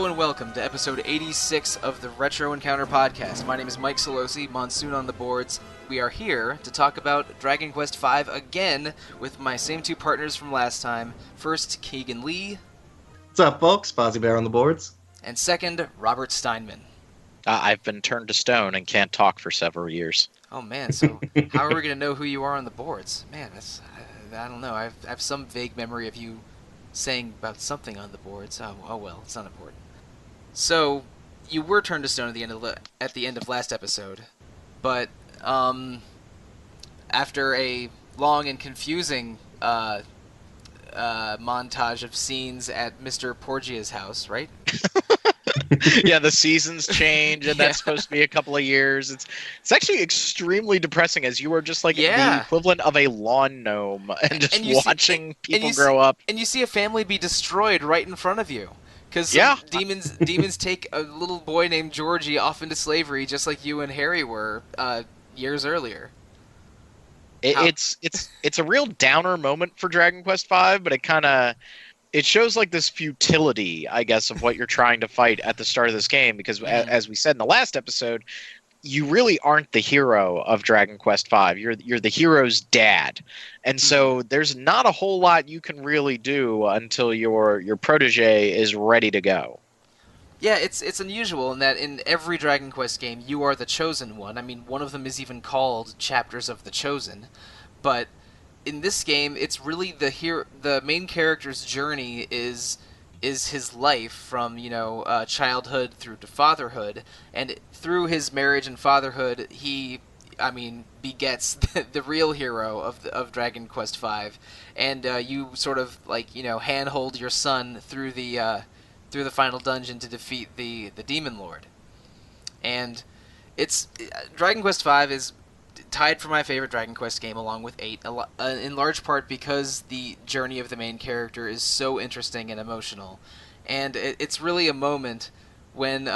Hello and welcome to episode 86 of the Retro Encounter podcast. My name is Mike Sollosi, Monsoon on the boards. We are here to talk about Dragon Quest V again with my same two partners from last time. First, Keegan Lee. What's up, folks? Fozzie Bear on the boards. And second, Robert Steinman. I've been turned to stone and can't talk for several years. Oh man, so how are we going to know who you are on the boards? Man, I don't know. I have some vague memory of you saying about something on the boards. Oh well, it's not important. So, you were turned to stone at the end of last episode, but after a long and confusing montage of scenes at Mr. Porgia's house, right? Yeah, the seasons change, and that's supposed to be a couple of years. It's actually extremely depressing, as you are just like the equivalent of a lawn gnome, and just watching people grow up. And you see a family be destroyed right in front of you. Because demons take a little boy named Georgie off into slavery, just like you and Harry were years earlier. It's a real downer moment for Dragon Quest V, but it shows like this futility, I guess, of what you're trying to fight at the start of this game. Because as we said in the last episode, you really aren't the hero of Dragon Quest V. You're the hero's dad, and so there's not a whole lot you can really do until your protege is ready to go. Yeah, it's unusual in that in every Dragon Quest game you are the chosen one. I mean, one of them is even called Chapters of the Chosen, but in this game it's really the main character's journey is his life from childhood through to fatherhood, and through his marriage and fatherhood he begets the real hero of Dragon Quest V, and you sort of handhold your son through the final dungeon to defeat the Demon Lord. And it's Dragon Quest V is tied for my favorite Dragon Quest game along with 8, in large part because the journey of the main character is so interesting and emotional. And it's really a moment when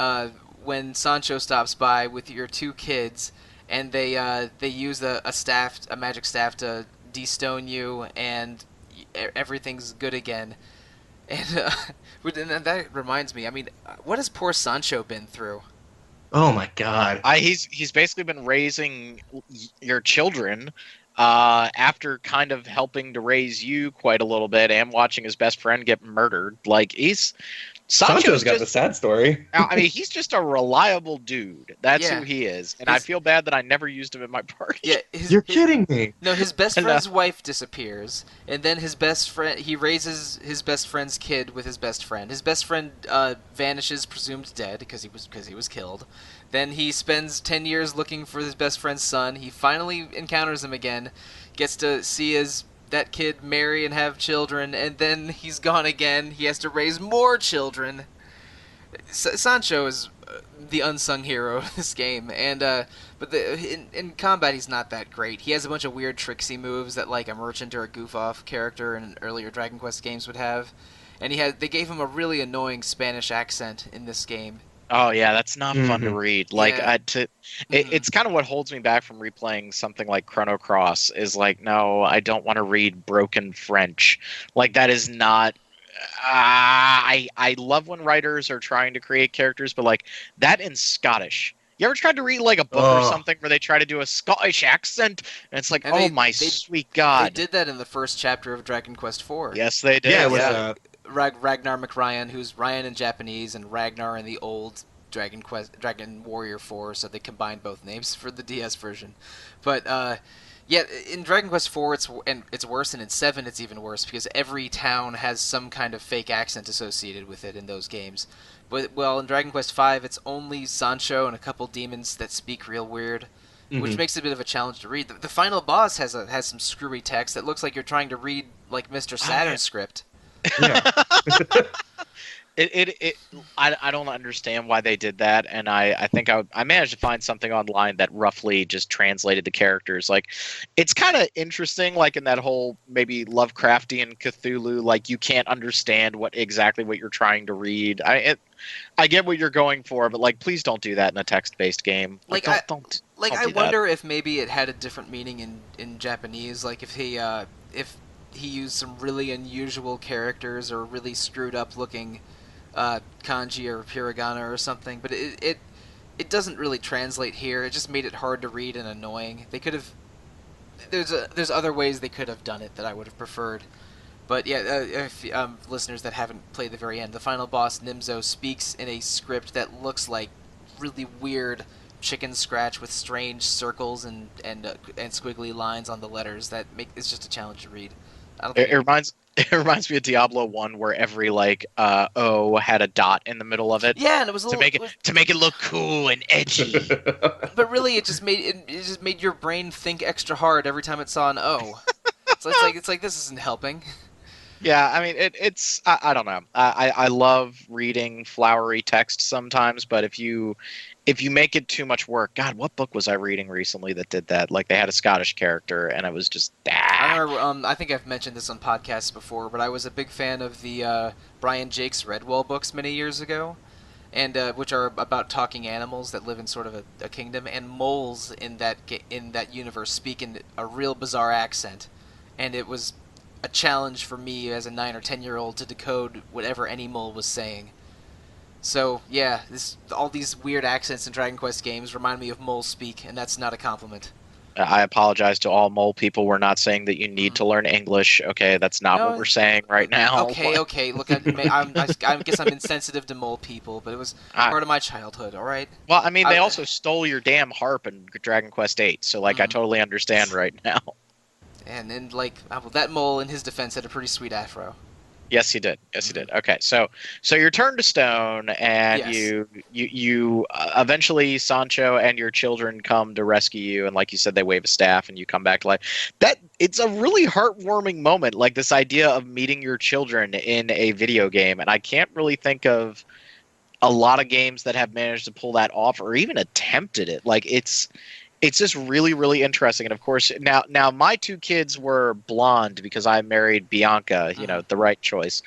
Sancho stops by with your two kids, and they use a magic staff to de-stone you, and everything's good again. And that reminds me, what has poor Sancho been through? Oh my god. He's basically been raising your children after kind of helping to raise you quite a little bit, and watching his best friend get murdered. Like, Sancho's got the sad story. He's just a reliable dude. That's who he is. And I feel bad that I never used him in my party. Yeah, You're kidding me. No, his best friend's wife disappears, and then he raises his best friend's kid with his best friend. His best friend vanishes, presumed dead because he was killed. Then he spends 10 years looking for his best friend's son. He finally encounters him again, gets to see that kid marry and have children, and then he's gone again. He has to raise more children. Sancho is the unsung hero of this game, and but in combat he's not that great. He has a bunch of weird tricksy moves that like a merchant or a goof-off character in earlier Dragon Quest games would have, and they gave him a really annoying Spanish accent in this game. Oh yeah, that's not fun to read. It's kind of what holds me back from replaying something like Chrono Cross. Is like, no, I don't want to read broken French. Like, that is not. I love when writers are trying to create characters, but like that in Scottish. You ever tried to read like a book or something where they try to do a Scottish accent, and it's like, sweet God! They did that in the first chapter of Dragon Quest IV. Yes, they did. Yeah, it was. Ragnar McRyan, who's Ryan in Japanese and Ragnar in the old Dragon Warrior 4, so they combined both names for the DS version. But in Dragon Quest 4 it's worse, and in 7 it's even worse because every town has some kind of fake accent associated with it in those games. But in Dragon Quest 5 it's only Sancho and a couple demons that speak real weird, which makes it a bit of a challenge to read. The final boss has some screwy text that looks like you're trying to read like Mr. Saturn's script. Yeah. I don't understand why they did that, and I think I managed to find something online that roughly just translated the characters. Like, it's kind of interesting, like in that whole maybe Lovecraftian Cthulhu, like you can't understand exactly what you're trying to read. I get what you're going for, but like, please don't do that in a text-based game. I wonder if maybe it had a different meaning in Japanese, like if he used some really unusual characters or really screwed up looking kanji or hiragana or something, but it doesn't really translate here. It just made it hard to read and annoying. They could have there's other ways they could have done it that I would have preferred. But yeah, if listeners that haven't played the very end, the final boss Nimzo speaks in a script that looks like really weird chicken scratch with strange circles and squiggly lines on the letters that make it's just a challenge to read. I don't think It reminds me of Diablo 1 where every O had a dot in the middle of it yeah, and it was a to little make it look cool and edgy. but really it just made your brain think extra hard every time it saw an O. So it's like this isn't helping. Yeah, I mean, it's I don't know. I love reading flowery text sometimes, but if you make it too much work, God, what book was I reading recently that did that? Like they had a Scottish character, and it was just I remember, I think I've mentioned this on podcasts before, but I was a big fan of the Brian Jakes Redwall books many years ago, and which are about talking animals that live in sort of a kingdom, and moles in that universe speak in a real bizarre accent, and it was a challenge for me as a 9 or 10-year-old to decode whatever any mole was saying. So yeah, all these weird accents in Dragon Quest games remind me of mole speak, and that's not a compliment. I apologize to all mole people. We're not saying that you need to learn English. Okay, that's not what we're saying right now. Okay. Look, I guess I'm insensitive to mole people, but it was part of my childhood. All right. Well, I mean, they also stole your damn harp in Dragon Quest VIII, so I totally understand right now. And then, that mole, in his defense, had a pretty sweet afro. Yes, he did. Yes, he did. Okay, so you're turned to stone, and yes. you eventually Sancho and your children come to rescue you, and like you said, they wave a staff, and you come back to life. It's a really heartwarming moment, like this idea of meeting your children in a video game, and I can't really think of a lot of games that have managed to pull that off or even attempted it. Like it's just really, really interesting. And of course, now my two kids were blonde because I married Bianca. You know, the right choice.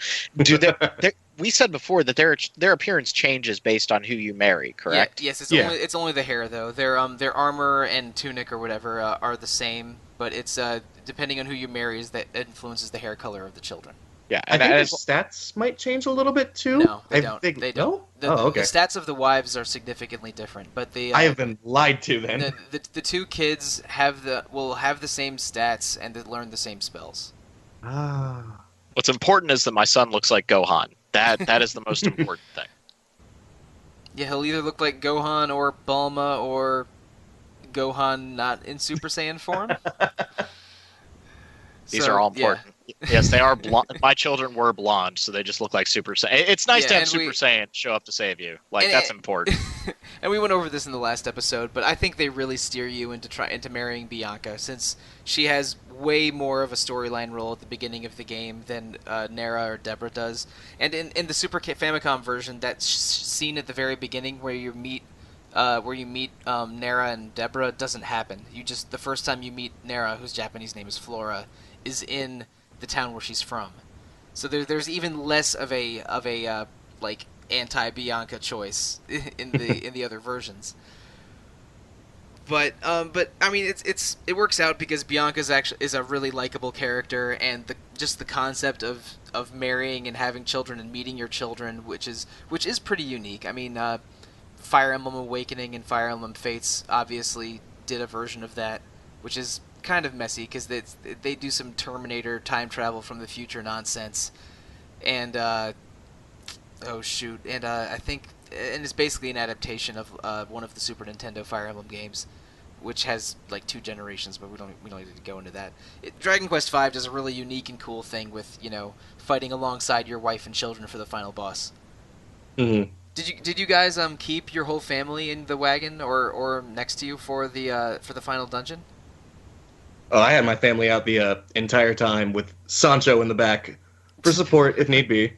We said before that their appearance changes based on who you marry, correct? Yeah, yes, it's only the hair though. Their armor and tunic or whatever are the same, but it's depending on who you marry that influences the hair color of the children. Yeah, and I think the stats might change a little bit too. No, they don't. They don't. Okay. The stats of the wives are significantly different, but I have been lied to then. The two kids will have the same stats and they learn the same spells. Ah. What's important is that my son looks like Gohan. That is the most important thing. Yeah, he'll either look like Gohan or Bulma or Gohan not in Super Saiyan form. These are all important. Yeah. Yes, they are blonde. My children were blonde, so they just look like Super Saiyan. It's nice to have Super Saiyan show up to save you. That's important. And we went over this in the last episode, but I think they really steer you into marrying Bianca, since she has way more of a storyline role at the beginning of the game than Nera or Deborah does. And in the Super Famicom version, that scene at the very beginning where you meet Nera and Deborah doesn't happen. The first time you meet Nera, whose Japanese name is Flora, is in the town where she's from. So there's even less of a anti-Bianca choice in the other versions. But I mean it works out because Bianca is a really likable character, and the concept of marrying and having children and meeting your children, which is pretty unique. I mean, Fire Emblem Awakening and Fire Emblem Fates obviously did a version of that, which is kind of messy because they do some Terminator time travel from the future nonsense, and I think it's basically an adaptation of one of the Super Nintendo Fire Emblem games, which has like 2 generations, but we don't need to go into that. Dragon Quest V does a really unique and cool thing with fighting alongside your wife and children for the final boss. Mm-hmm. Did you guys keep your whole family in the wagon or next to you for the final dungeon? Oh, I had my family out the entire time with Sancho in the back for support if need be.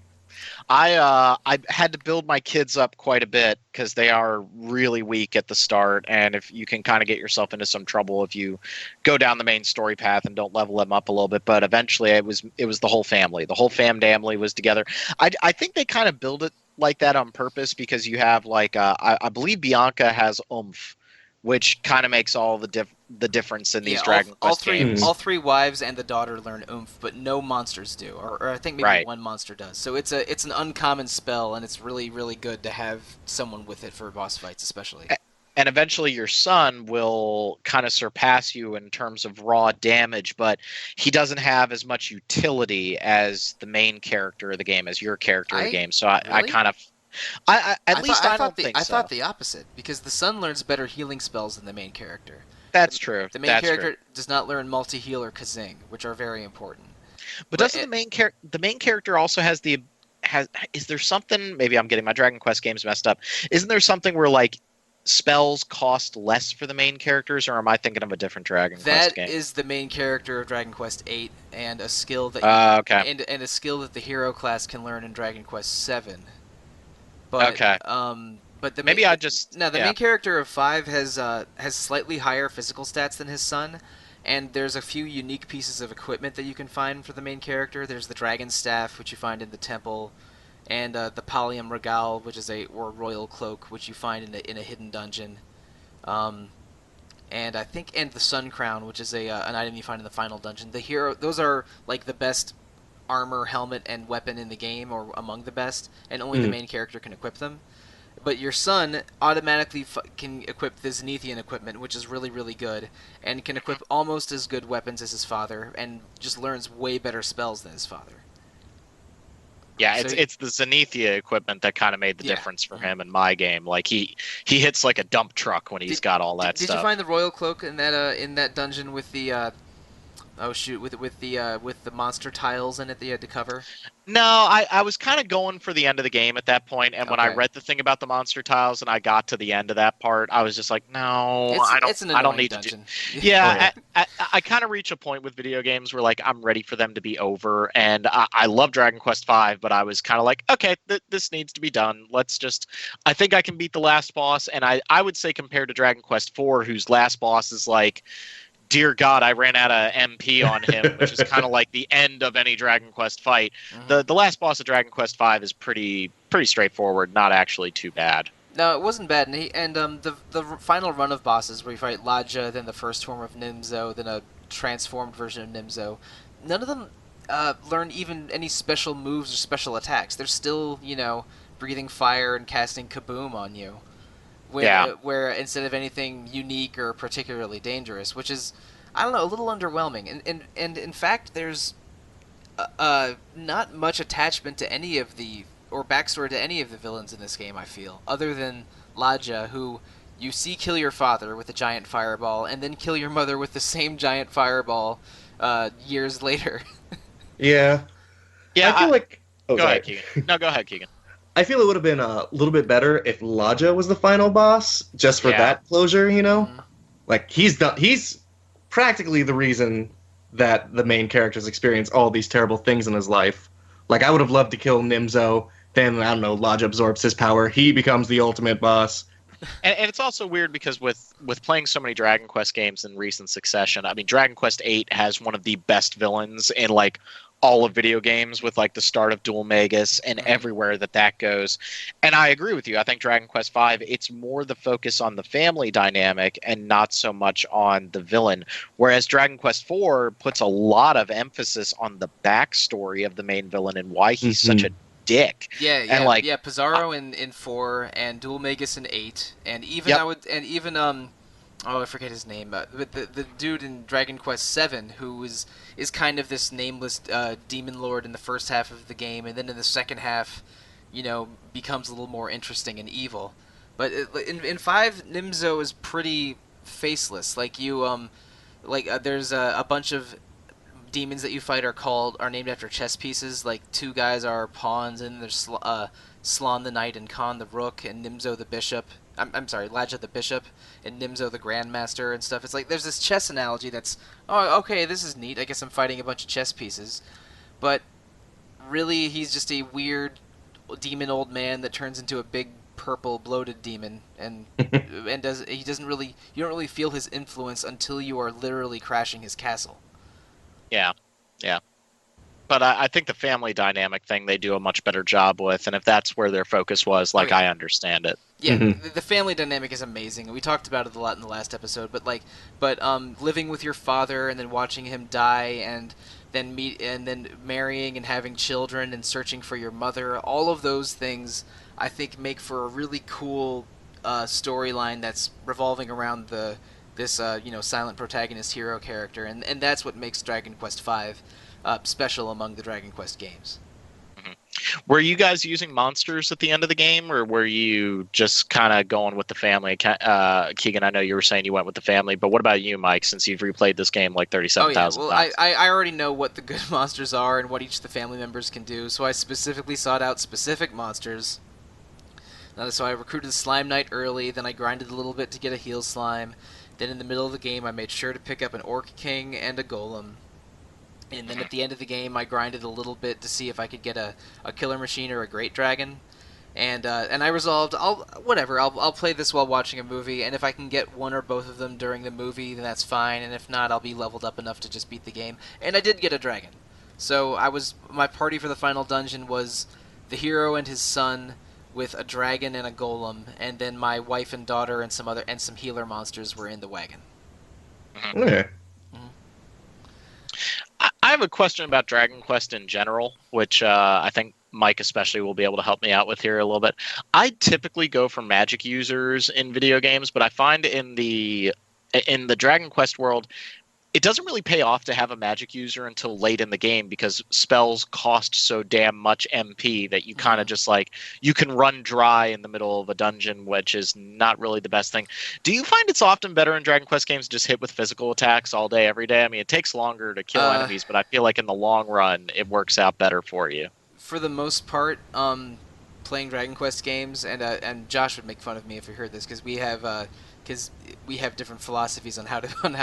I had to build my kids up quite a bit because they are really weak at the start, and if you can kind of get yourself into some trouble if you go down the main story path and don't level them up a little bit. But eventually, it was the whole family. The whole family was together. I think they kind of build it like that on purpose because you have I believe Bianca has oomph, which kind of makes all the the difference in these Yeah, Dragon all Quest three games. all three wives and the daughter learn oomph, but no monsters do, or I think maybe Right. one monster does. So it's an uncommon spell, and it's really really good to have someone with it for boss fights, especially. And eventually your son will kind of surpass you in terms of raw damage, but he doesn't have as much utility as the main character of the game, as your character of the I game. So I really kind of, at least I don't think I so. thought the opposite because the son learns better healing spells than the main character. That's true. The main That's true. character does not learn multi heal or kazing, which are very important. But But doesn't the main character also has the has is there something, maybe I'm getting my Dragon Quest games messed up. Isn't there something where like spells cost less for the main characters, or am I thinking of a different Dragon Quest that game? is the main character of Dragon Quest VIII, and a skill that Okay. and a skill that the hero class can learn in Dragon Quest VII. Okay. But the Maybe main, I just no, the yeah. main character of five has slightly higher physical stats than his son, and there's a few unique pieces of equipment that you can find for the main character. There's the dragon staff, which you find in the temple, and the Pallium Regal, which is or royal cloak, which you find in a hidden dungeon. Um, and I think and the Sun Crown, which is an item you find in the final dungeon. The hero, those are like the best armor, helmet, and weapon in the game, or among the best, and only the main character can equip them. But your son automatically can equip the Zenithian equipment, which is really, really good, and can equip almost as good weapons as his father, and just learns way better spells than his father. Yeah, So it's the Zenithia equipment that kind of made the yeah. difference for him in my game. Like he hits like a dump truck when he's got all that Did stuff. you find the royal cloak in that dungeon with the oh shoot with the monster tiles in it that you had to cover? No, I was kind of going for the end of the game at that point, and when I Okay. read the thing about the monster tiles and I got to the end of that part, I was just like, no, It's an I don't annoying need dungeon. to do. Yeah, Oh, yeah. I kind of reach a point with video games where like I'm ready for them to be over, and I love Dragon Quest V, but I was kind of like, okay, this needs to be done. Let's just. I think I can beat the last boss, and I would say compared to Dragon Quest IV, whose last boss is like, dear God, I ran out of MP on him, which is kind of like the end of any Dragon Quest fight. Mhm. The last boss of Dragon Quest V is pretty straightforward, not actually too bad. No, it wasn't bad. The final run of bosses where you fight Ladja, then the first form of Nimzo, then a transformed version of Nimzo, none of them learn even any special moves or special attacks. They're still, breathing fire and casting kaboom on you. Yeah. Where instead of anything unique or particularly dangerous, which is, I don't know, a little underwhelming. And in fact, there's not much attachment to any of the or backstory to any of the villains in this game. I feel, other than Ladja, who you see kill your father with a giant fireball, and then kill your mother with the same giant fireball years later. Yeah. Yeah, I feel like. Oh, go sorry. ahead, Keegan. No, go ahead, Keegan. I feel it would have been a little bit better if Ladja was the final boss, just for Yeah. that closure, Mhm. Like, he's practically the reason that the main characters experience all these terrible things in his life. Like, I would have loved to kill Nimzo, then, I don't know, Ladja absorbs his power, he becomes the ultimate boss. And it's also weird because with playing so many Dragon Quest games in recent succession, I mean, Dragon Quest VIII has one of the best villains in like all of video games, with like the start of Dual Magus and everywhere that goes. And I agree with you. I think Dragon Quest V, it's more the focus on the family dynamic and not so much on the villain. Whereas Dragon Quest IV puts a lot of emphasis on the backstory of the main villain and why he's such a dick. Yeah, like, Pizarro in 4 and Dual Magus in 8, and even Yep. I forget his name, but the dude in Dragon Quest 7 who is kind of this nameless demon lord in the first half of the game, and then in the second half, becomes a little more interesting and evil. But in 5, Nimzo is pretty faceless. Like there's a bunch of demons that you fight are named after chess pieces. Like 2 guys are pawns, and there's Slan the knight and Khan the rook and Nimzo the bishop. I'm sorry, Ladja the bishop and Nimzo the grandmaster and stuff. It's like there's this chess analogy that's, oh, okay, this is neat. I guess I'm fighting a bunch of chess pieces. But really, he's just a weird demon old man that turns into a big purple bloated demon, and you don't really feel his influence until you are literally crashing his castle. Yeah, yeah. but I think the family dynamic thing they do a much better job with, and if that's where their focus was, like, I understand it. Yeah, Mm-hmm. the family dynamic is amazing. We talked about it a lot in the last episode, but living with your father and then watching him die and then marrying and having children and searching for your mother, all of those things I think make for a really cool storyline that's revolving around this silent protagonist hero character, and that's what makes Dragon Quest V special among the Dragon Quest games. Were you guys using monsters at the end of the game, or were you just kind of going with the family? Keegan, I know you were saying you went with the family, but what about you, Mike, since you've replayed this game like 37,000 well, times? I already know what the good monsters are and what each of the family members can do, so I specifically sought out specific monsters. So I recruited the Slime Knight early, then I grinded a little bit to get a heal slime. Then in the middle of the game, I made sure to pick up an Orc King and a Golem. And then at the end of the game, I grinded a little bit to see if I could get a Killer Machine or a Great Dragon. And I resolved, I'll play this while watching a movie, and if I can get one or both of them during the movie, then that's fine, and if not, I'll be leveled up enough to just beat the game. And I did get a dragon. So my party for the final dungeon was the hero and his son with a dragon and a golem, and then my wife and daughter and some healer monsters were in the wagon. Okay. I have a question about Dragon Quest in general, which I think Mike especially will be able to help me out with here a little bit. I typically go for magic users in video games, but I find in the Dragon Quest world, it doesn't really pay off to have a magic user until late in the game because spells cost so damn much MP that you kind of just like, you can run dry in the middle of a dungeon, which is not really the best thing. Do you find it's often better in Dragon Quest games to just hit with physical attacks all day, every day? I mean, it takes longer to kill enemies, but I feel like in the long run, it works out better for you. For the most part, playing Dragon Quest games, and Josh would make fun of me if he heard this because we have different philosophies on how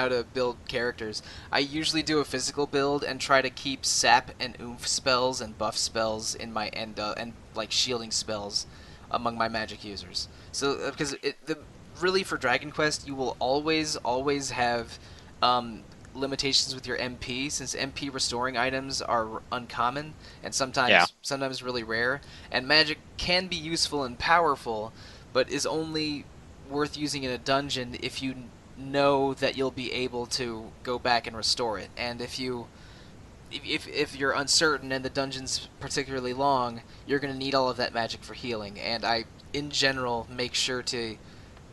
to build characters. I usually do a physical build and try to keep sap and oomph spells and buff spells in my and like shielding spells among my magic users. So because really for Dragon Quest you will always have limitations with your MP, since MP restoring items are uncommon and sometimes really rare, and magic can be useful and powerful, but is only worth using in a dungeon if you know that you'll be able to go back and restore it. And if you're uncertain and the dungeon's particularly long, you're going to need all of that magic for healing. And I, in general, make sure to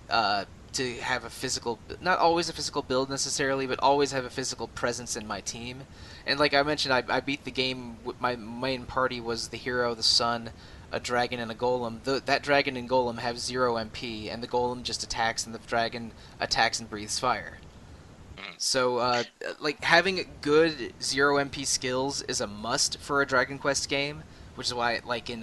have a physical, not always a physical build necessarily, but always have a physical presence in my team. And like I mentioned, I beat the game. My main party was the hero, the son, a dragon, and a golem. That dragon and golem have 0 MP, and the golem just attacks, and the dragon attacks and breathes fire. So, like, having good 0 MP skills is a must for a Dragon Quest game, which is why, like, in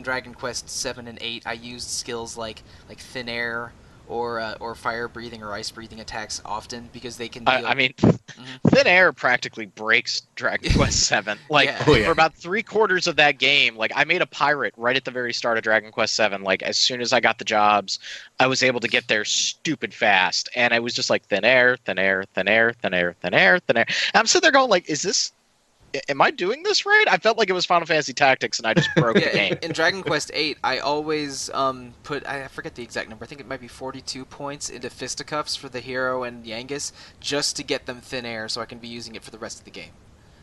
Dragon Quest 7 and 8, I used skills like Thin Air, or fire breathing or ice breathing attacks often because they can deal... I mean, Thin Air practically breaks Dragon Quest 7. Like, for about 3/4 of that game, like, I made a pirate right at the very start of Dragon Quest 7. Like, as soon as I got the jobs, I was able to get there stupid fast. And I was just like, Thin Air, Thin Air, Thin Air, Thin Air, Thin Air, Thin Air. And I'm sitting there going, like, am I doing this right? I felt like it was Final Fantasy Tactics, and I just broke the game. In Dragon Quest 8, I always I forget the exact number. I think it might be 42 points into fisticuffs for the hero and Yangus, just to get them Thin Air, so I can be using it for the rest of the game.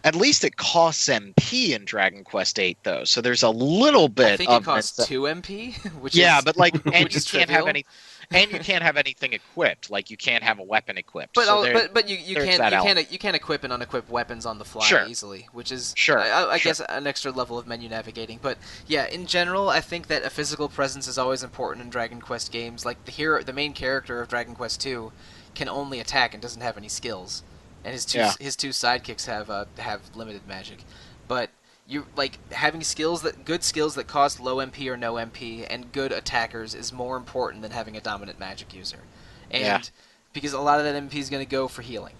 At least it costs MP in Dragon Quest 8, though, so there's a little bit. I think it costs 2 MP, which is but like, and you can't trivial. have any. And you can't have anything equipped, like you can't have a weapon equipped. But you can't equip and unequip weapons on the fly easily, which is I guess an extra level of menu navigating. But yeah, in general, I think that a physical presence is always important in Dragon Quest games. Like the main character of Dragon Quest 2 can only attack and doesn't have any skills, and his two sidekicks have limited magic, but. You like having good skills that cost low MP or no MP and good attackers is more important than having a dominant magic user, and because a lot of that MP is going to go for healing.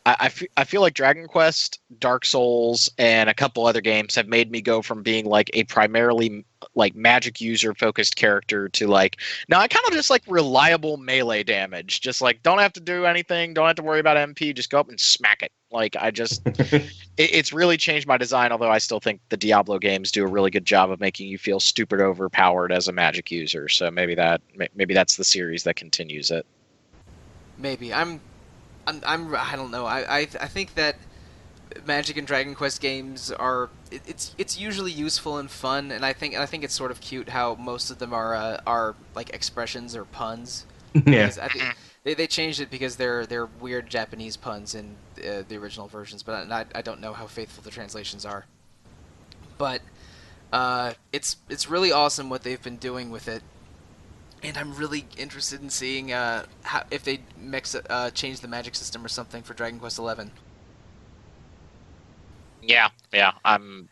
I feel like Dragon Quest, Dark Souls, and a couple other games have made me go from being like a primarily like magic user focused character to like, now I kind of just like reliable melee damage, just like don't have to do anything, don't have to worry about MP, just go up and smack it. Like it's really changed my design. Although I still think the Diablo games do a really good job of making you feel stupid overpowered as a magic user. So maybe that's the series that continues it. Maybe I don't know. I think that Magic and Dragon Quest games are it's usually useful and fun, and I think it's sort of cute how most of them are like expressions or puns, Yeah. because I think they changed it because they're weird Japanese puns in the original versions, but I don't know how faithful the translations are. But it's really awesome what they've been doing with it, and I'm really interested in seeing how, if they change the magic system or something for Dragon Quest XI. Yeah, yeah.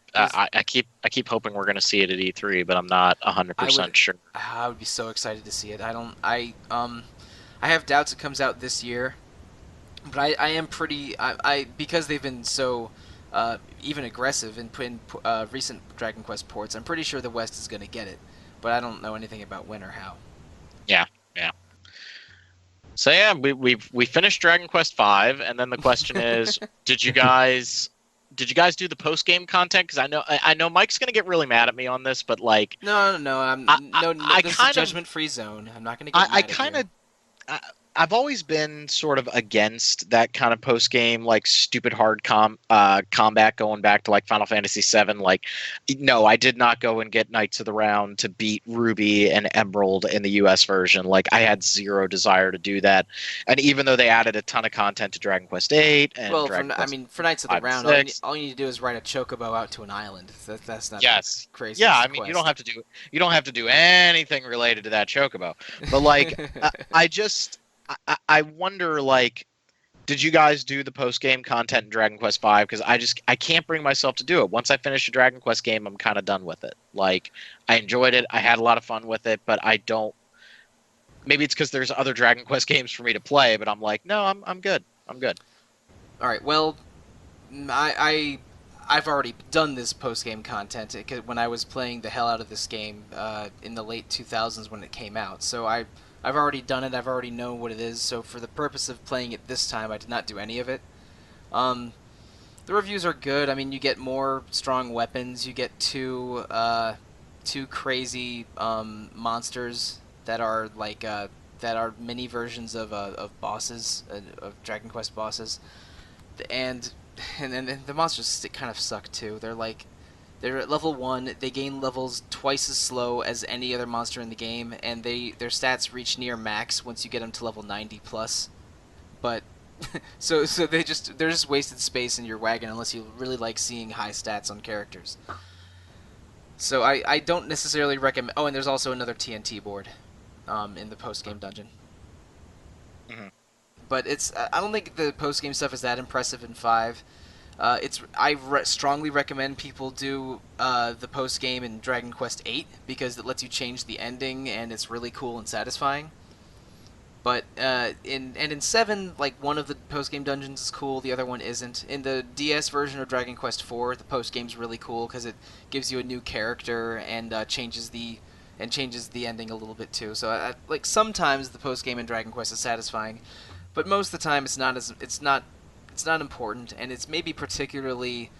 Because I keep hoping we're going to see it at E3, but I'm not I would 100% sure. I would be so excited to see it. I have doubts it comes out this year, but I am pretty I because they've been so even aggressive in putting recent Dragon Quest ports. I'm pretty sure the West is going to get it, but I don't know anything about when or how. Yeah, yeah. So yeah, we finished Dragon Quest V, and then the question is, did you guys do the post game content? Because I know Mike's gonna get really mad at me on this, but like No. I No. I This is a kind of judgment-free zone. I'm not going to get I mad at kind you. of I've always been sort of against that kind of post game, like stupid hard combat going back to like Final Fantasy VII. Like, no, I did not go and get Knights of the Round to beat Ruby and Emerald in the US version. Like, I had zero desire to do that. And even though they added a ton of content to Dragon Quest VIII and Well, Dragon Quest for Knights of the 5 and Round, 6, all you need to do is ride a chocobo out to an island. That's not that yes, crazy yeah, of I a mean quest. you don't have to do anything related to that chocobo. But like, I just I wonder, like, did you guys do the post game content in Dragon Quest V? Because I can't bring myself to do it. Once I finish a Dragon Quest game, I'm kind of done with it. Like, I enjoyed it, I had a lot of fun with it, but I don't. Maybe it's because there's other Dragon Quest games for me to play, but I'm like, no, I'm good. I'm good. All right. Well, I've already done this post game content when I was playing the hell out of this game in the late 2000s when it came out. So I've already done it. I've already known what it is. So for the purpose of playing it this time, I did not do any of it. Um, the reviews are good. I mean, you get more strong weapons. You get two crazy monsters that are that are mini versions of bosses of Dragon Quest bosses, and and the monsters kind of suck too. They're at level 1. They gain levels twice as slow as any other monster in the game, and their stats reach near max once you get them to level 90 plus. But so they're just wasted space in your wagon unless you really like seeing high stats on characters. So I don't necessarily recommend. Oh, and there's also another TNT board in the post game dungeon. Mhm. But I don't think the post game stuff is that impressive in 5. Strongly recommend people do the post game in Dragon Quest 8 because it lets you change the ending and it's really cool and satisfying. But in 7, like one of the post game dungeons is cool, the other one isn't. In the DS version of Dragon Quest 4, the post game's really cool because it gives you a new character and changes the ending a little bit too. So like sometimes the post game in Dragon Quest is satisfying, but most of the time it's not important, and it's maybe particularly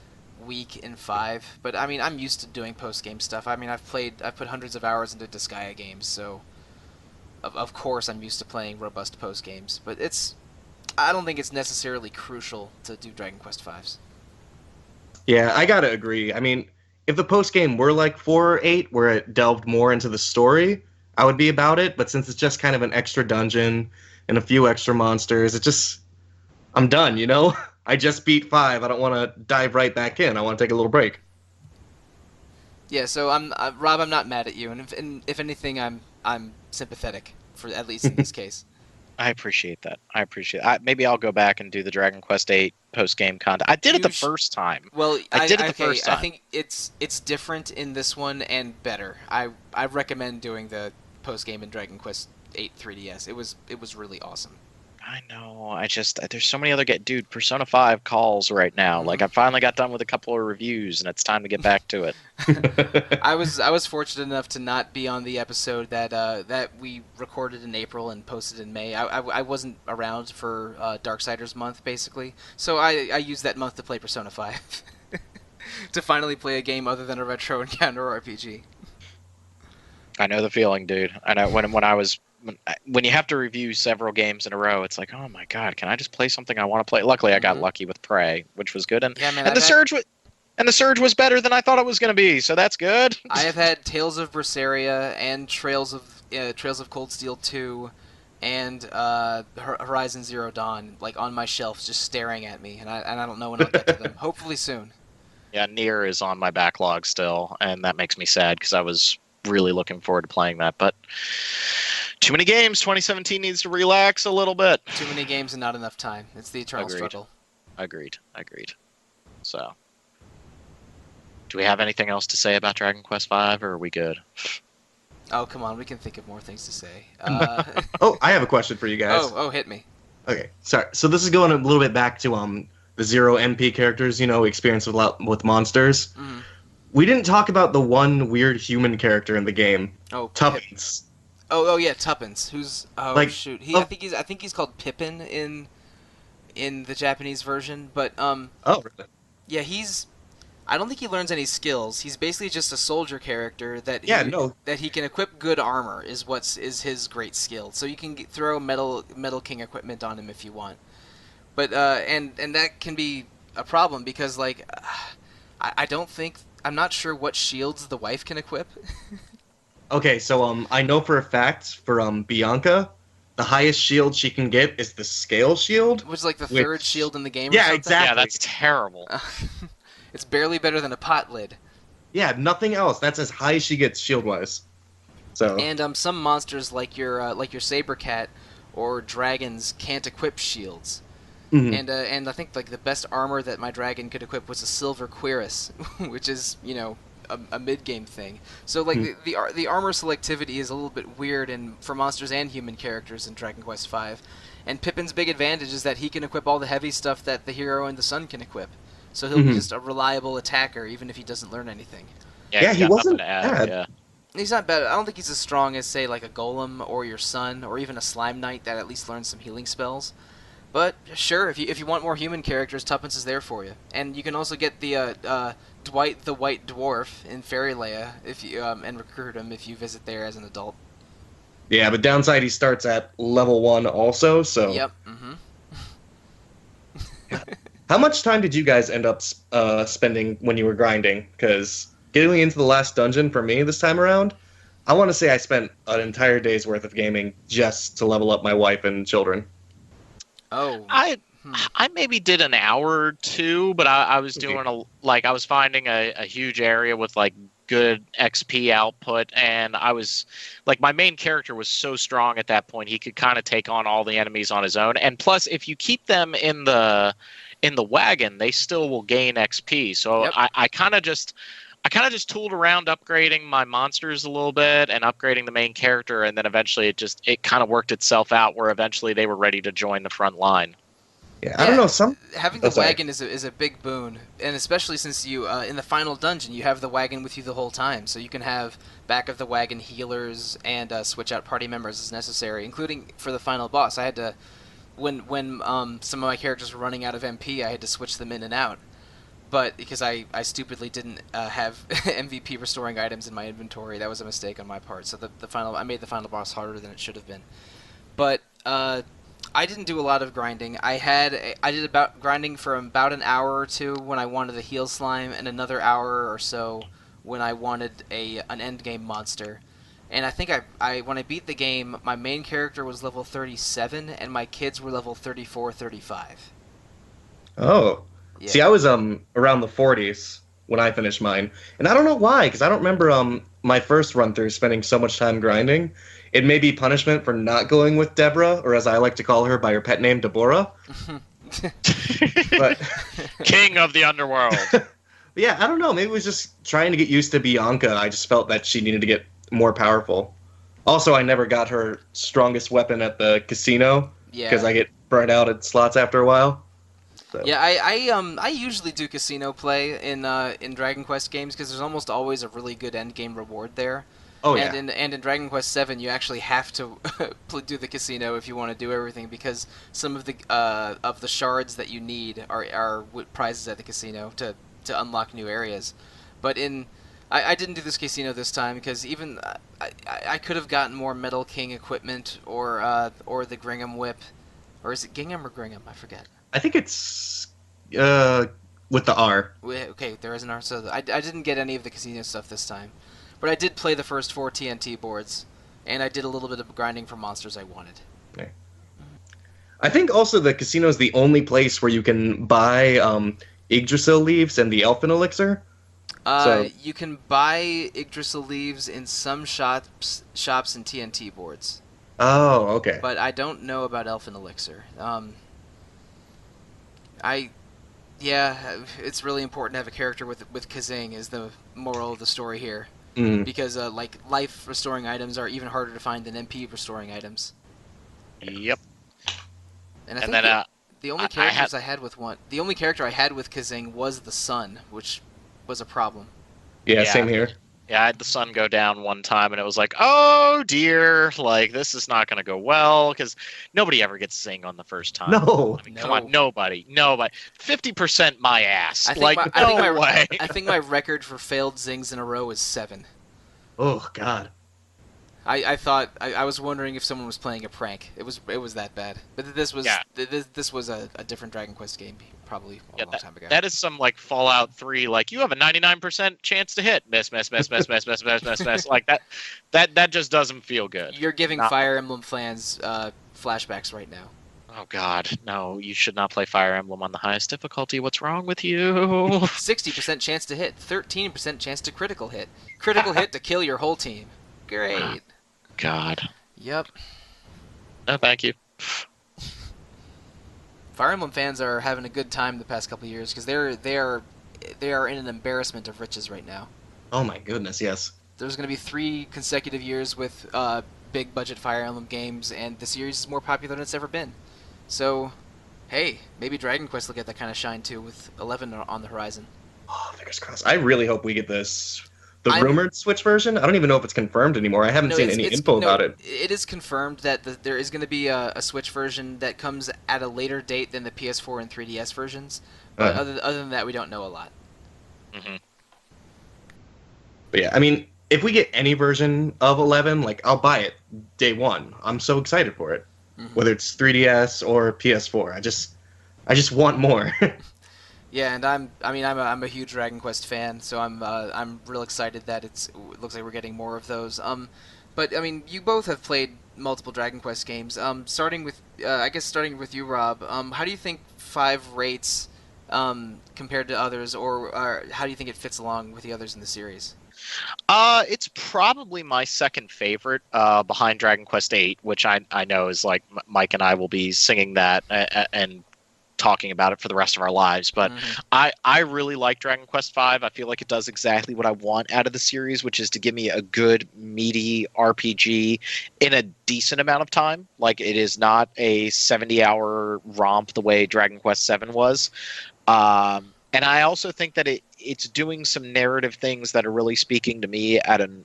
weak in 5. But I mean, I'm used to doing post game stuff. I mean, I've put hundreds of hours into Disgaea games, so of course I'm used to playing robust post games. But I don't think it's necessarily crucial to do Dragon Quest Fives. Yeah, I gotta agree. I mean, if the post game were like 4 or 8, where it delved more into the story, I would be about it. But since it's just kind of an extra dungeon and a few extra monsters, I'm done, you know? I just beat 5. I don't want to dive right back in. I want to take a little break. Yeah, so Rob. I'm not mad at you, and if anything, I'm sympathetic for at least in this case. I appreciate that. I appreciate it. Maybe I'll go back and do the Dragon Quest VIII post game content. I did it the first time. Well, I did it the okay. first I time. think it's different in this one and better. I recommend doing the post game in Dragon Quest 8 3DS. It was really awesome. I know. There's so many other dude. Persona 5 calls right now. Like I finally got done with a couple of reviews, and it's time to get back to it. I was fortunate enough to not be on the episode that we recorded in April and posted in May. I wasn't around for Darksiders month basically, so I used that month to play Persona 5 to finally play a game other than a retro encounter RPG. I know the feeling, dude. I know when you have to review several games in a row, it's like, oh my god, can I just play something I want to play? Luckily, I got lucky with Prey, which was good, and yeah, man, the Surge was better than I thought it was going to be, so that's good. I have had Tales of Berseria and Trails of Cold Steel 2 and Horizon Zero Dawn like on my shelf, just staring at me, and I don't know when I'll get to them. Hopefully soon. Yeah, Nier is on my backlog still, and that makes me sad because I was really looking forward to playing that, but too many games. 2017 needs to relax a little bit. Too many games and not enough time. It's the eternal struggle. Agreed. So, do we have anything else to say about Dragon Quest V, or are we good? Oh, come on. We can think of more things to say. Oh, I have a question for you guys. Oh, hit me. Okay, sorry. So this is going a little bit back to the zero MP characters, experience with monsters. Mm. We didn't talk about the one weird human character in the game. Oh, Tuppence. Oh yeah, Tuppence. Who's shoot? I think he's called Pippin in the Japanese version, but Oh, really? yeah, I don't think he learns any skills. He's basically just a soldier character that he can equip good armor is his great skill. So you can throw Metal King equipment on him if you want. But and that can be a problem because I'm not sure what shields the wife can equip. Okay, so I know for a fact for Bianca, the highest shield she can get is the scale shield, which is like the third shield in the game. Yeah, or something. exactly. Yeah, that's terrible. It's barely better than a pot lid. Yeah, nothing else. That's as high as she gets shield wise. So and some monsters like your saber cat or dragons can't equip shields. Mm-hmm. And I think like the best armor that my dragon could equip was a silver cuirass, which is a mid game thing. So like the armor selectivity is a little bit weird for monsters and human characters in Dragon Quest V. And Pippin's big advantage is that he can equip all the heavy stuff that the hero in the sun can equip. So he'll be just a reliable attacker even if he doesn't learn anything. Yeah, he wasn't bad. Yeah. He's not bad. I don't think he's as strong as say like a golem or your son or even a slime knight that at least learns some healing spells. But sure, if you want more human characters, Tuppence is there for you, and you can also get the Dwight the White Dwarf in Fairyleia if you and recruit him if you visit there as an adult. Yeah, but downside he starts at level 1 also. So yep. How much time did you guys end up spending when you were grinding? Because getting into the last dungeon for me this time around, I want to say I spent an entire day's worth of gaming just to level up my wife and children. Oh, I maybe did an hour or two, but I was doing I was finding a huge area with like good XP output, and I was like my main character was so strong at that point he could kind of take on all the enemies on his own, and plus if you keep them in the wagon, they still will gain XP. So yep. I kind of just tooled around upgrading my monsters a little bit and upgrading the main character, and then eventually it kind of worked itself out where eventually they were ready to join the front line. Yeah, I don't know. Having the wagon is a big boon, and especially since you in the final dungeon you have the wagon with you the whole time, so you can have back of the wagon healers and switch out party members as necessary, including for the final boss. I had to when some of my characters were running out of MP, I had to switch them in and out. But because I stupidly didn't have MVP restoring items in my inventory, that was a mistake on my part. So I made the final boss harder than it should have been. But I didn't do a lot of grinding. I did about grinding for about an hour or two when I wanted a heal slime, and another hour or so when I wanted an end game monster. And I think when I beat the game, my main character was level 37, and my kids were level 34, 35. Oh. Yeah. See, I was around the 40s when I finished mine, and I don't know why, because I don't remember my first run through spending so much time grinding. It may be punishment for not going with Deborah, or as I like to call her by her pet name, Deborah. But King of the Underworld. Yeah, I don't know. Maybe it was just trying to get used to Bianca. I just felt that she needed to get more powerful. Also, I never got her strongest weapon at the casino because I get burn out at slots after a while. So, Yeah, I usually do casino play in Dragon Quest games because there's almost always a really good end game reward there. oh And yeah, in Dragon Quest Seven, you actually have to do the casino if you want to do everything because some of the shards that you need are prizes at the casino to unlock new areas. But I didn't do this casino this time because even I could have gotten more Metal King equipment or the Gringham Whip, or is it Gingham or Gringham? I forget. I think it's uh, with the R. Okay, there is an R. So I didn't get any of the casino stuff this time, but I did play the first 4 TNT boards, and I did a little bit of grinding for monsters I wanted. Okay. I think also the casino is the only place where you can buy Yggdrasil leaves and the Elfin elixir. So You can buy Yggdrasil leaves in some shops and TNT boards, oh, okay. but I don't know about Elfin elixir. I Yeah, it's really important to have a character with Kazing is the moral of the story here. Mm. Because like life restoring items are even harder to find than MP restoring items. Yep. And I And think then the only the only character I had with Kazing was the sun, which was a problem. Yeah, Yeah. same here. Yeah, I had the sun go down one time, and it was like, oh dear, like this is not going to go well because nobody ever gets Zing on the first time. No. I mean, No. come on, nobody. 50% my ass. I think Like, my, I think no my way. I think my record for failed Zings in a row is 7. Oh God. I thought I was wondering if someone was playing a prank. It was that bad. But this was Yeah. this was a different Dragon Quest game, probably a Yeah, long time ago. that is some like Fallout 3. Like you have a 99% chance to hit. Miss, miss, miss, miss, miss, miss, miss, miss, miss. Like that just doesn't feel good. You're giving Not- Fire Emblem fans flashbacks right now. Oh God, no! You should not play Fire Emblem on the highest difficulty. What's wrong with you? 60% chance to hit, 13% chance to critical hit. Critical hit to kill your whole team. Great. God. Yep. No, thank you. Fire Emblem fans are having a good time the past couple of years because they are in an embarrassment of riches right now. Oh my goodness. Yes. There's going to be 3 consecutive years with big budget Fire Emblem games, and the series is more popular than it's ever been. So, hey, maybe Dragon Quest will get that kind of shine too with 11 on the horizon. Oh, fingers crossed. I really hope we get the I'm- rumored Switch version. I don't even know if it's confirmed anymore. I haven't seen any info about it. It is confirmed that there is going to be a Switch version that comes at a later date than the PS4 and 3DS versions. But other than that, we don't know a lot. Hmm. But yeah, I mean, if we get any version of 11, like I'll buy it day one. I'm so excited for it. Mhm. Whether it's 3DS or PS4, I just want more. Yeah, and I'm a huge Dragon Quest fan, so I'm real excited that it looks like we're getting more of those. But I mean, you both have played multiple Dragon Quest games. Starting with you, Rob. How do you think 5 rates compared to others, or how do you think it fits along with the others in the series? It's probably my second favorite, behind Dragon Quest VIII, which I know is like Mike and I will be singing that and talking about it for the rest of our lives. But I really like Dragon Quest V. I feel like it does exactly what I want out of the series, which is to give me a good, meaty RPG in a decent amount of time. Like, it is not a 70-hour romp the way Dragon Quest VII was. And I also think that it's doing some narrative things that are really speaking to me at an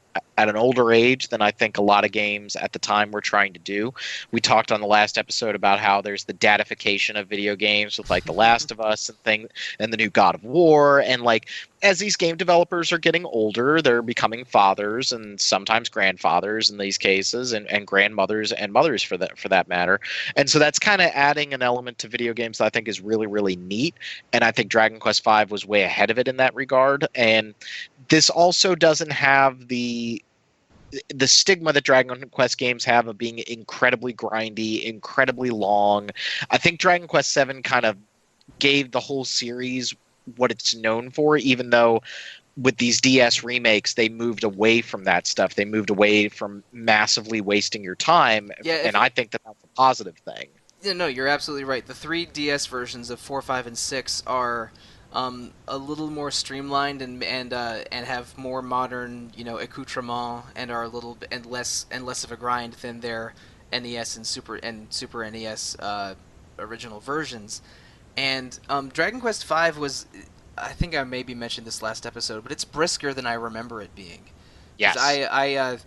older age than I think a lot of games at the time were trying to do. We talked on the last episode about how there's the datification of video games with like The Last of Us and the new God of War, and like as these game developers are getting older, they're becoming fathers and sometimes grandfathers in these cases, and grandmothers and mothers for that matter. And so that's kind of adding an element to video games that I think is really, really neat. And I think Dragon Quest V was way ahead of it in that regard. And this also doesn't have the stigma that Dragon Quest games have of being incredibly grindy, incredibly long. I think Dragon Quest VII kind of gave the whole series what it's known for, even though with these DS remakes, they moved away from that stuff. They moved away from massively wasting your time, and I think that that's a positive thing. Yeah, no, you're absolutely right. The 3 DS versions of 4, 5, and 6 are a little more streamlined and have more modern, accoutrement, and are a little bit and less of a grind than their NES and Super NES original versions. And Dragon Quest V was, I think I maybe mentioned this last episode, but it's brisker than I remember it being. Because Yes.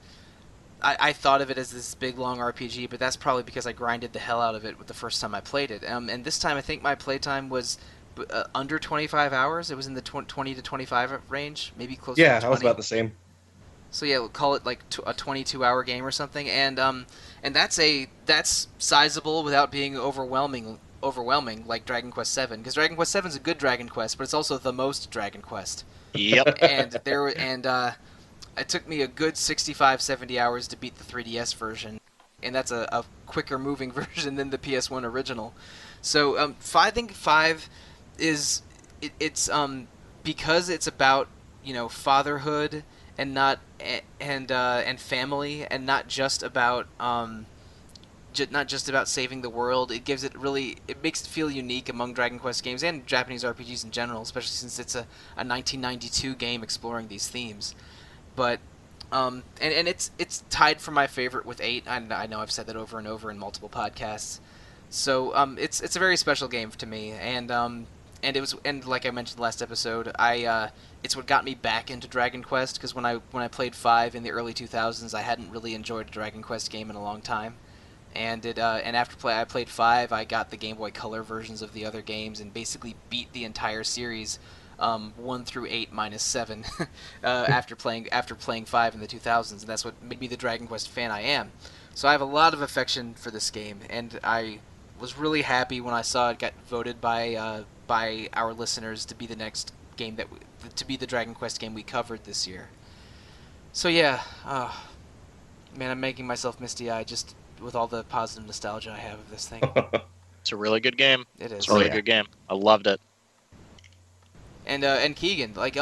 I thought of it as this big long RPG, but that's probably because I grinded the hell out of it with the first time I played it. And this time I think my playtime was under 25 hours. It was in the 20 to 25 range, maybe closer to Yeah, 20. I was about the same. So yeah, we'll call it like a 22-hour game or something, and that's sizable without being overwhelming like Dragon Quest VII, because Dragon Quest VII is a good Dragon Quest, but it's also the most Dragon Quest. Yep. It took me a good 65, 70 hours to beat the 3DS version, and that's a quicker moving version than the PS1 original. So I think 5 is it's because it's about fatherhood and and family, and not just about saving the world. It makes it feel unique among Dragon Quest games and Japanese RPGs in general, especially since it's a 1992 game exploring these themes. But and it's tied for my favorite with 8. I know I've said that over and over in multiple podcasts. So it's a very special game to me, and like I mentioned last episode, it's what got me back into Dragon Quest, because when I played 5 in the early 2000s, I hadn't really enjoyed a Dragon Quest game in a long time. And I played 5, I got the Game Boy Color versions of the other games and basically beat the entire series, 1 through 8 minus 7, after playing 5 in the 2000s, and that's what made me the Dragon Quest fan I am. So I have a lot of affection for this game, and I was really happy when I saw it got voted by our listeners to be the next game to be the Dragon Quest game we covered this year. So yeah, man, I'm making myself misty-eyed just with all the positive nostalgia I have of this thing. It's a really good game. It is. It's a really good game. I loved it. And Keegan, like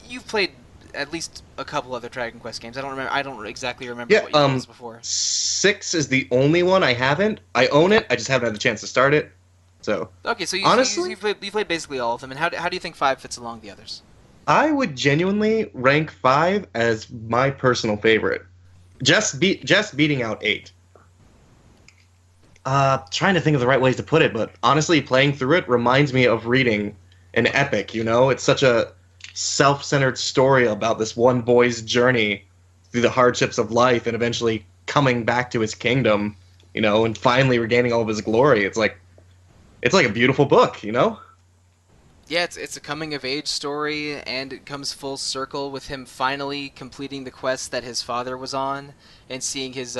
you've played at least a couple other Dragon Quest games. I don't exactly remember what you played before. 6 is the only one I haven't. I own it. I just haven't had the chance to start it. So okay, so honestly, you played basically all of them. And how do you think 5 fits along the others? I would genuinely rank 5 as my personal favorite. Just beating out 8. Trying to think of the right ways to put it, but honestly, playing through it reminds me of reading an epic, It's such a self-centered story about this one boy's journey through the hardships of life and eventually coming back to his kingdom, and finally regaining all of his glory. It's like a beautiful book, Yeah, it's a coming-of-age story, and it comes full circle with him finally completing the quest that his father was on, and seeing his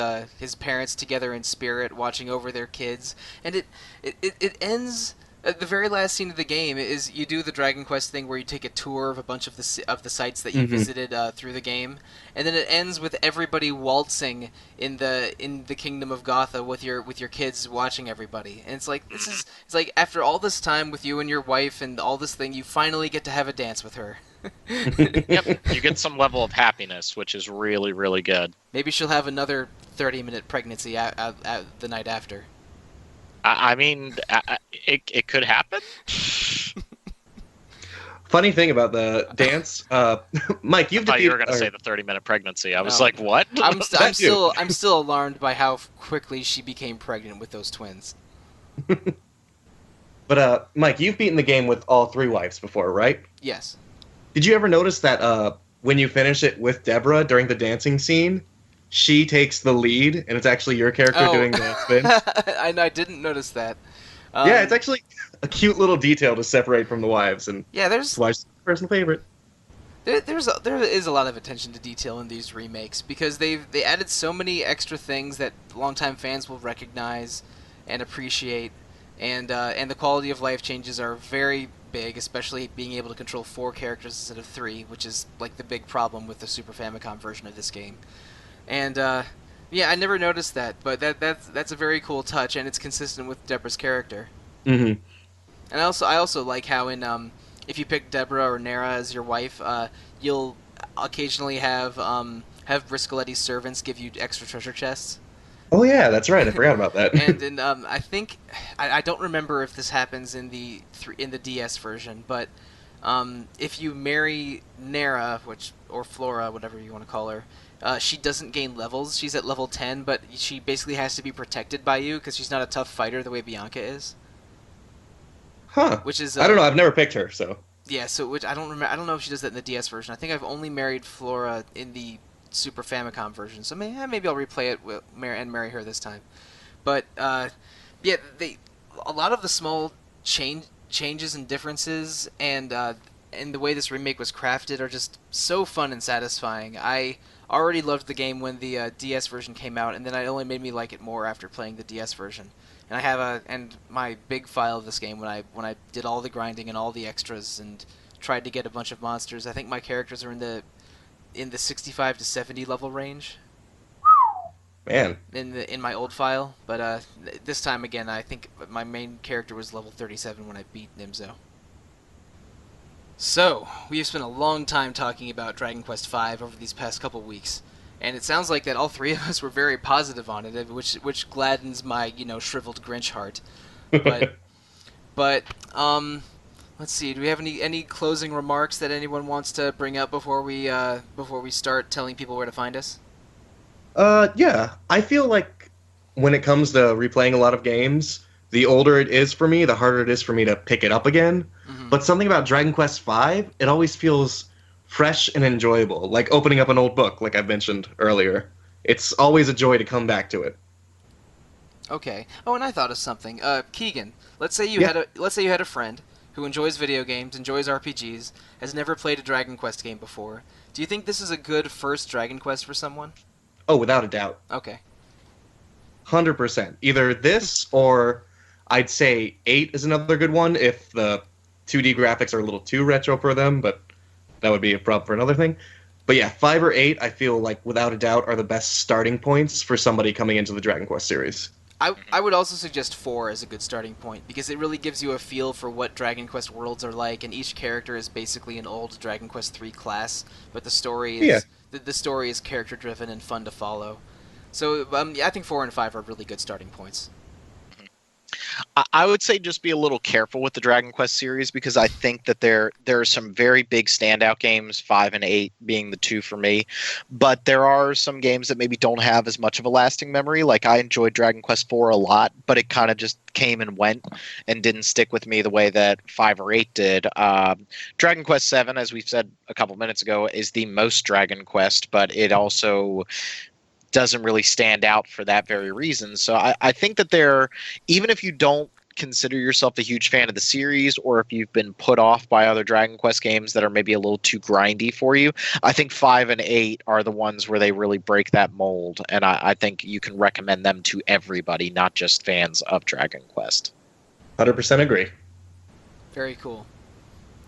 parents together in spirit, watching over their kids. And it ends. The very last scene of the game is you do the Dragon Quest thing where you take a tour of a bunch of the sites that you visited through the game, and then it ends with everybody waltzing in the kingdom of Gotha with your kids watching everybody. And it's like it's like after all this time with you and your wife and all this thing, you finally get to have a dance with her. Yep, you get some level of happiness, which is really, really good. Maybe she'll have another 30-minute pregnancy the night after. I mean, it could happen. Funny thing about the dance, Mike, you've I thought you were going to say the 30-minute pregnancy. I was No. like, what? I'm still alarmed by how quickly she became pregnant with those twins. But Mike, you've beaten the game with all 3 wives before, right? Yes. Did you ever notice that when you finish it with Deborah during the dancing scene, she takes the lead, and it's actually your character doing the spin? I didn't notice that. Yeah, it's actually a cute little detail to separate from the wives, and there's why she's my personal favorite. there is a lot of attention to detail in these remakes, because they added so many extra things that longtime fans will recognize and appreciate, and the quality of life changes are very big, especially being able to control 4 characters instead of 3, which is like the big problem with the Super Famicom version of this game. And yeah, I never noticed that, but that's a very cool touch, and it's consistent with Deborah's character. Mm-hmm. And I also like how if you pick Deborah or Nera as your wife, you'll occasionally have Briscoletti's servants give you extra treasure chests. Oh yeah, that's right. I forgot about that. And I think I don't remember if this happens in the DS version, but if you marry Nera, or Flora, whatever you want to call her, she doesn't gain levels. She's at level 10, but she basically has to be protected by you because she's not a tough fighter the way Bianca is. Huh. which is I don't know. I've never picked her, so. yeah. So which I don't remember. I don't know if she does that in the DS version. I think I've only married Flora in the Super Famicom version. So maybe I'll replay it and marry her this time. But yeah, a lot of the small changes and differences and the way this remake was crafted are just so fun and satisfying. I already loved the game when the DS version came out, and then it only made me like it more after playing the DS version. And I have my big file of this game when I did all the grinding and all the extras and tried to get a bunch of monsters. I think my characters are in the 65 to 70 level range Man. in my old file, but this time again, I think my main character was level 37 when I beat Nimzo. So we have spent a long time talking about Dragon Quest V over these past couple weeks, and it sounds like that all three of us were very positive on it, which gladdens my shriveled Grinch heart. But but let's see. Do we have any closing remarks that anyone wants to bring up before we start telling people where to find us? Yeah. I feel like when it comes to replaying a lot of games, the older it is for me, the harder it is for me to pick it up again. Mm-hmm. But something about Dragon Quest V, it always feels fresh and enjoyable, like opening up an old book, like I mentioned earlier. It's always a joy to come back to it. Okay. Oh, and I thought of something. Keegan, Yeah. let's say you had a friend who enjoys video games, enjoys RPGs, has never played a Dragon Quest game before. Do you think this is a good first Dragon Quest for someone? Oh, without a doubt. Okay. 100%. Either this or I'd say 8 is another good one if the 2D graphics are a little too retro for them, but that would be a problem for another thing. But yeah, 5 or 8, I feel like without a doubt are the best starting points for somebody coming into the Dragon Quest series. I would also suggest 4 as a good starting point because it really gives you a feel for what Dragon Quest worlds are like, and each character is basically an old Dragon Quest 3 class, but Yeah. the story is character driven and fun to follow. So yeah, I think 4 and 5 are really good starting points. I would say just be a little careful with the Dragon Quest series because I think that there are some very big standout games, 5 and 8 being the two for me. But there are some games that maybe don't have as much of a lasting memory. Like I enjoyed Dragon Quest 4 a lot, but it kind of just came and went and didn't stick with me the way that 5 or 8 did. Dragon Quest 7, as we've said a couple minutes ago, is the most Dragon Quest, but it also doesn't really stand out for that very reason. So I think that even if you don't consider yourself a huge fan of the series, or if you've been put off by other Dragon Quest games that are maybe a little too grindy for you, I think 5 and 8 are the ones where they really break that mold. And I think you can recommend them to everybody, not just fans of Dragon Quest. 100% agree. Very cool.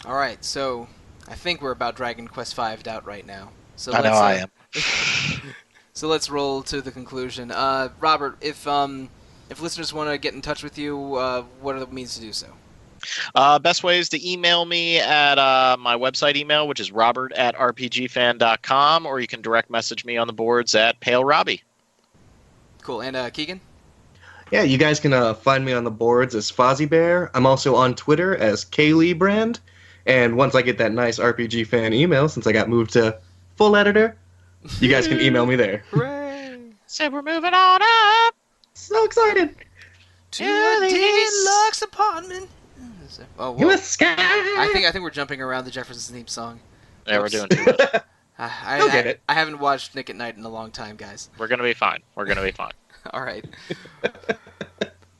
All right, so I think we're about Dragon Quest 5'd out right now. So I know I am. So let's roll to the conclusion. Robert, if listeners want to get in touch with you, what are the means to do so? Best way is to email me at my website email, which is robert@rpgfan.com, or you can direct message me on the boards at Pale Robbie. Cool. And Keegan? Yeah, you guys can find me on the boards as Fozzie Bear. I'm also on Twitter as Kaylee Brand. And once I get that nice RPG fan email, since I got moved to full editor, you guys can email me there. Hooray! So we're moving on up So excited! To a deluxe apartment. Oh, whoa. Sky. I think we're jumping around the Jeffersons theme song. Yeah, we're doing too much. You'll get it. I haven't watched Nick at Night in a long time, guys. We're going to be fine. All right.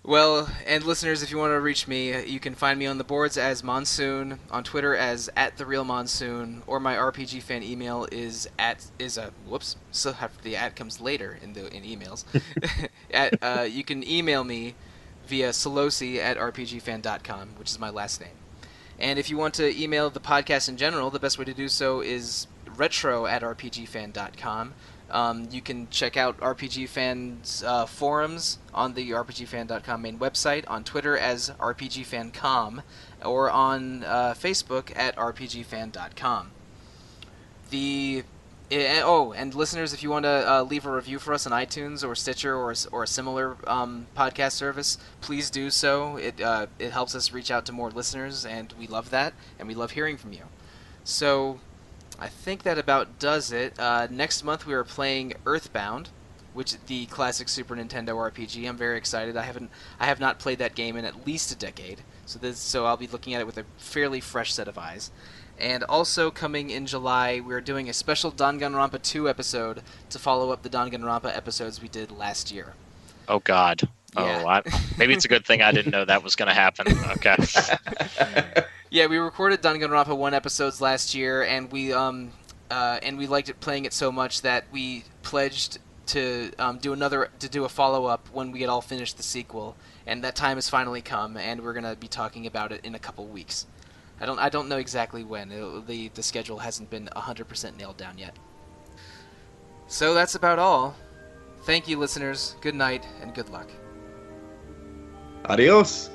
Well, and listeners, if you want to reach me, you can find me on the boards as Monsoon, on Twitter as @TheRealMonsoon, or my RPG fan email whoops, so the @ comes later in emails. You can email me via Sollosi at rpgfan.com, which is my last name. And if you want to email the podcast in general, the best way to do so is retro@rpgfan.com. You can check out RPG Fan's forums on the rpgfan.com main website, on Twitter as rpgfancom, or on Facebook at rpgfan.com. And listeners, if you want to leave a review for us on iTunes or Stitcher or a similar podcast service, please do so. It helps us reach out to more listeners, and we love that, and we love hearing from you. So I think that about does it. Next month we are playing Earthbound, which the classic Super Nintendo RPG. I'm very excited. I have not played that game in at least a decade, so I'll be looking at it with a fairly fresh set of eyes. And also coming in July, we're doing a special Danganronpa 2 episode to follow up the Danganronpa episodes we did last year. Oh God. Yeah. Maybe it's a good thing I didn't know that was going to happen. Okay. Yeah, we recorded Danganronpa 1 episodes last year, and we liked it playing it so much that we pledged to do a follow up when we had all finished the sequel, and that time has finally come, and we're gonna be talking about it in a couple weeks. I don't know exactly when. The schedule hasn't been 100% nailed down yet. So that's about all. Thank you, listeners. Good night and good luck. Adios.